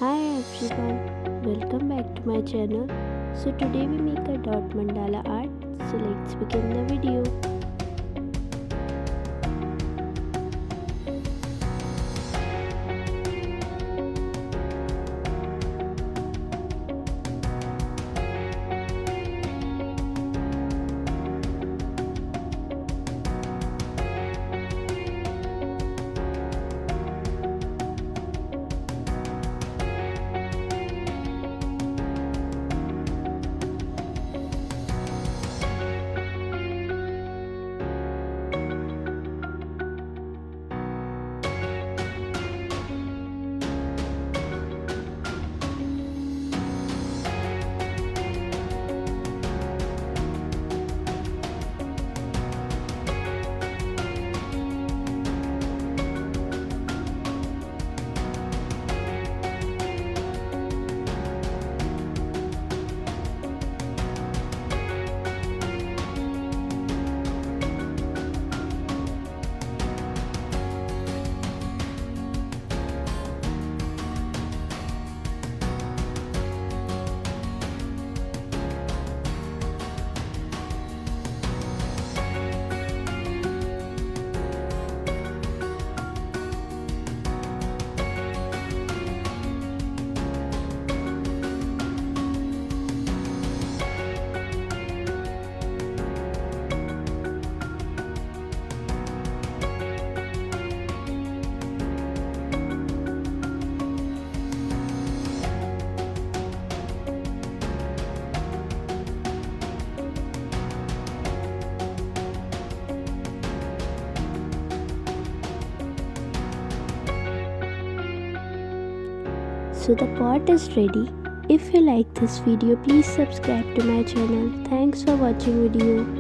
Hi everyone, welcome back to my channel. So today we make a dot mandala art. So let's begin the video. So the pot is ready. If you like this video, please subscribe to my channel. Thanks for watching video.